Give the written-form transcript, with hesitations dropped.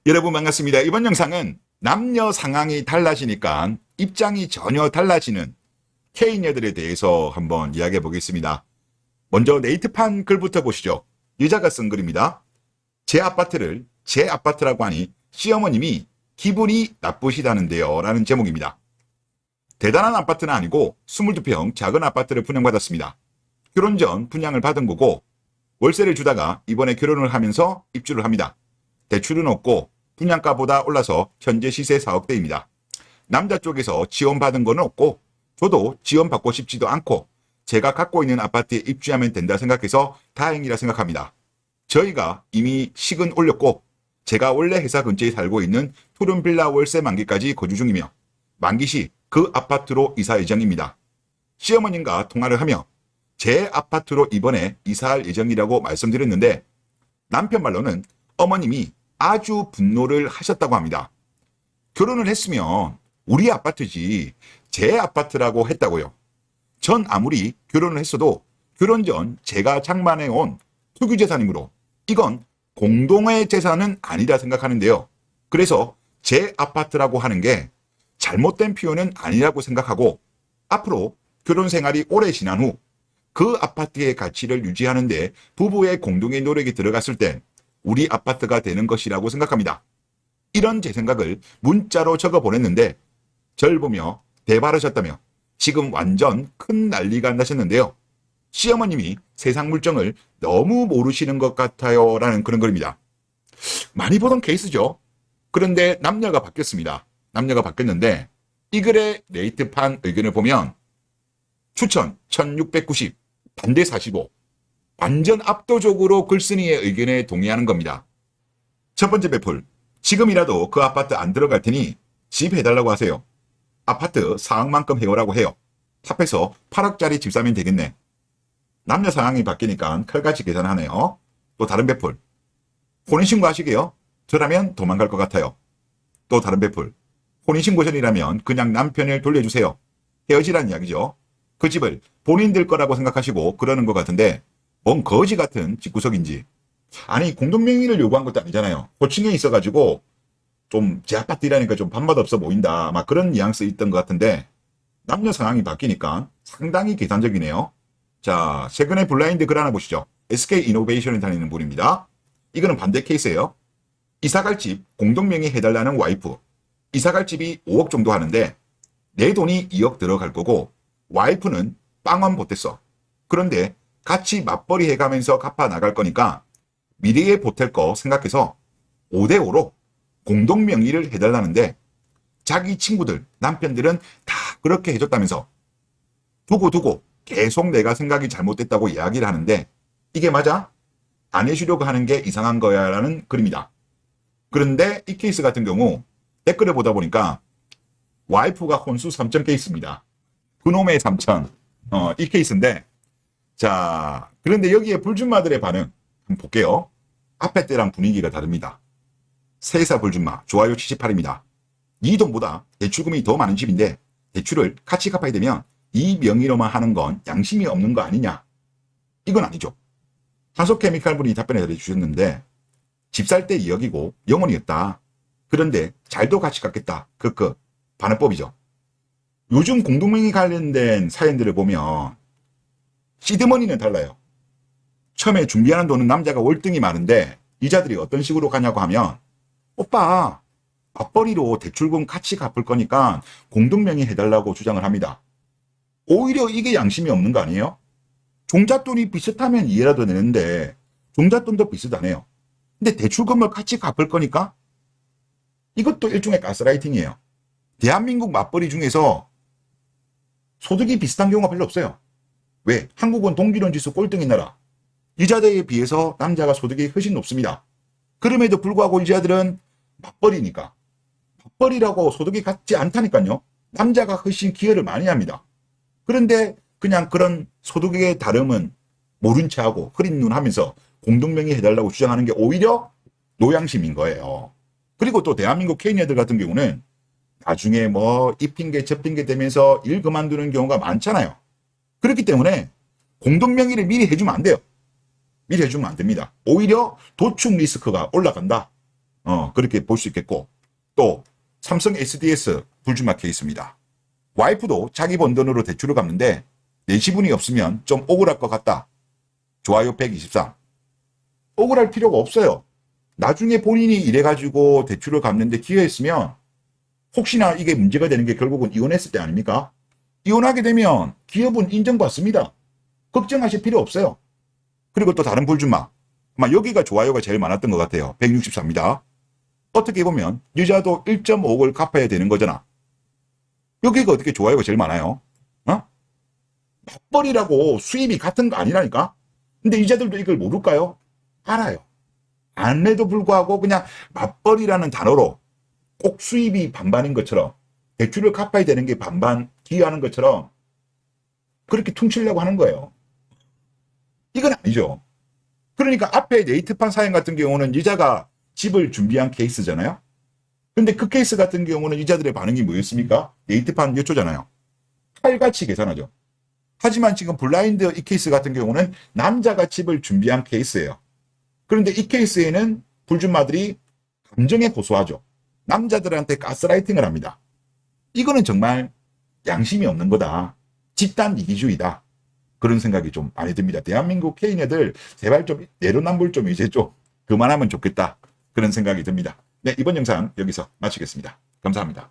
여러분 반갑습니다. 이번 영상은 남녀 상황이 달라지니까 입장이 전혀 달라지는 K녀들에 대해서 한번 이야기해 보겠습니다. 먼저 네이트판 글부터 보시죠. 여자가 쓴 글입니다. 제 아파트를 제 아파트라고 하니 시어머님이 기분이 나쁘시다는데요 라는 제목입니다. 대단한 아파트는 아니고 22평 작은 아파트를 분양받았습니다. 결혼 전 분양을 받은 거고 월세를 주다가 이번에 결혼을 하면서 입주를 합니다. 대출은 없고 분양가보다 올라서 현재 시세 4억대입니다. 남자 쪽에서 지원받은 건 없고 저도 지원받고 싶지도 않고 제가 갖고 있는 아파트에 입주하면 된다 생각해서 다행이라 생각합니다. 저희가 이미 식은 올렸고 제가 원래 회사 근처에 살고 있는 푸른빌라 월세 만기까지 거주 중이며 만기 시 그 아파트로 이사 예정입니다. 시어머님과 통화를 하며 제 아파트로 이번에 이사할 예정이라고 말씀드렸는데 남편 말로는 어머님이 아주 분노를 하셨다고 합니다. 결혼을 했으면 우리 아파트지 제 아파트라고 했다고요. 전 아무리 결혼을 했어도 결혼 전 제가 장만해온 투기재산이므로 이건 공동의 재산은 아니라 생각하는데요. 그래서 제 아파트라고 하는 게 잘못된 표현은 아니라고 생각하고 앞으로 결혼 생활이 오래 지난 후 그 아파트의 가치를 유지하는데 부부의 공동의 노력이 들어갔을 때 우리 아파트가 되는 것이라고 생각합니다. 이런 제 생각을 문자로 적어 보냈는데 절 보며 대바라셨다며 지금 완전 큰 난리가 나셨는데요. 시어머님이 세상 물정을 너무 모르시는 것 같아요 라는 그런 글입니다. 많이 보던 케이스죠. 그런데 남녀가 바뀌었습니다. 남녀가 바뀌었는데 이 글의 레이트판 의견을 보면 추천 1690, 반대 45, 완전 압도적으로 글쓴이의 의견에 동의하는 겁니다. 첫 번째 배풀, 지금이라도 그 아파트 안 들어갈 테니 집 해달라고 하세요. 아파트 4억만큼 해오라고 해요. 합해서 8억짜리 집 사면 되겠네. 남녀 상황이 바뀌니까 칼같이 계산하네요. 또 다른 배풀, 혼인신고 하시게요? 저라면 도망갈 것 같아요. 또 다른 배풀, 혼인신고 전이라면 그냥 남편을 돌려주세요. 헤어지란 이야기죠. 그 집을 본인들 거라고 생각하시고 그러는 것 같은데 뭔 거지 같은 집구석인지. 아니 공동명의를 요구한 것도 아니잖아요. 호칭에 있어가지고 좀 제 아파트라니까 좀 밥맛 없어 보인다 막 그런 뉘앙스 있던 것 같은데 남녀 상황이 바뀌니까 상당히 계산적이네요. 자, 최근에 블라인드 글 하나 보시죠. SK 이노베이션을 다니는 분입니다. 이거는 반대 케이스예요. 이사갈 집 공동명의 해달라는 와이프. 이사갈 집이 5억 정도 하는데 내 돈이 2억 들어갈 거고 와이프는 빵원 보탰어. 그런데 같이 맞벌이 해가면서 갚아 나갈 거니까 미래에 보탤 거 생각해서 5대5로 공동명의를 해달라는데 자기 친구들, 남편들은 다 그렇게 해줬다면서 두고 계속 내가 생각이 잘못됐다고 이야기를 하는데 이게 맞아? 안 해주려고 하는 게 이상한 거야 라는 글입니다. 그런데 이 케이스 같은 경우 댓글을 보다 보니까 와이프가 혼수 3천 케이스입니다. 그놈의 3천. 이 케이스인데 자, 그런데 여기에 불준마들의 반응 한번 볼게요. 앞에 때랑 분위기가 다릅니다. 세사 불준마 좋아요 78입니다. 이 돈보다 대출금이 더 많은 집인데 대출을 같이 갚아야 되면 이 명의로만 하는 건 양심이 없는 거 아니냐. 이건 아니죠. 한소케미칼 분이 답변을 해주셨는데 집 살 때 2억이고 영원이었다. 그런데 잘도 같이 갚겠다. 반환법이죠. 요즘 공동명의 관련된 사연들을 보면 시드머니는 달라요. 처음에 준비하는 돈은 남자가 월등히 많은데 이자들이 어떤 식으로 가냐고 하면 오빠 맞벌이로 대출금 같이 갚을 거니까 공동명의 해달라고 주장을 합니다. 오히려 이게 양심이 없는 거 아니에요? 종잣돈이 비슷하면 이해라도 되는데 종잣돈도 비슷하네요. 근데 대출금을 같이 갚을 거니까 이것도 일종의 가스라이팅이에요. 대한민국 맞벌이 중에서 소득이 비슷한 경우가 별로 없어요. 왜? 한국은 동기론 지수 꼴등인 나라. 여자들에 비해서 남자가 소득이 훨씬 높습니다. 그럼에도 불구하고 여자들은 맞벌이니까. 맞벌이라고 소득이 같지 않다니까요. 남자가 훨씬 기여를 많이 합니다. 그런데 그냥 그런 소득의 다름은 모른 체하고 흐린 눈 하면서 공동명의 해달라고 주장하는 게 오히려 노양심인 거예요. 그리고 또 대한민국 K녀들 같은 경우는 나중에 뭐 이 핑계 저 핑계 대면서 일 그만두는 경우가 많잖아요. 그렇기 때문에 공동명의를 미리 해주면 안 돼요. 미리 해주면 안 됩니다. 오히려 도축 리스크가 올라간다. 그렇게 볼 수 있겠고, 또 삼성 SDS 불주마 케이스입니다. 와이프도 자기 번 돈으로 대출을 갚는데 내 지분이 없으면 좀 억울할 것 같다. 좋아요 123. 억울할 필요가 없어요. 나중에 본인이 이래가지고 대출을 갚는데 기여했으면 혹시나 이게 문제가 되는 게 결국은 이혼했을 때 아닙니까? 이혼하게 되면 기업은 인정받습니다. 걱정하실 필요 없어요. 그리고 또 다른 불주마. 아마 여기가 좋아요가 제일 많았던 것 같아요. 164입니다. 어떻게 보면 여자도 1.5억을 갚아야 되는 거잖아. 여기가 어떻게 좋아요가 제일 많아요? 맞벌이라고 수입이 같은 거 아니라니까? 근데 여자들도 이걸 모를까요? 알아요. 안에도 불구하고 그냥 맞벌이라는 단어로 꼭 수입이 반반인 것처럼 대출을 갚아야 되는 게 반반 기여하는 것처럼 그렇게 퉁치려고 하는 거예요. 이건 아니죠. 그러니까 앞에 네이트판 사연 같은 경우는 여자가 집을 준비한 케이스잖아요. 근데 그 케이스 같은 경우는 여자들의 반응이 뭐였습니까? 네이트판 몇 초잖아요. 칼같이 계산하죠. 하지만 지금 블라인드 이 케이스 같은 경우는 남자가 집을 준비한 케이스예요. 그런데 이 케이스에는 불준마들이 감정에 호소하죠. 남자들한테 가스라이팅을 합니다. 이거는 정말 양심이 없는 거다. 집단 이기주의다. 그런 생각이 좀 많이 듭니다. 대한민국 케이녀들 제발 좀 내로남불 좀 이제 좀 그만하면 좋겠다. 그런 생각이 듭니다. 네, 이번 영상 여기서 마치겠습니다. 감사합니다.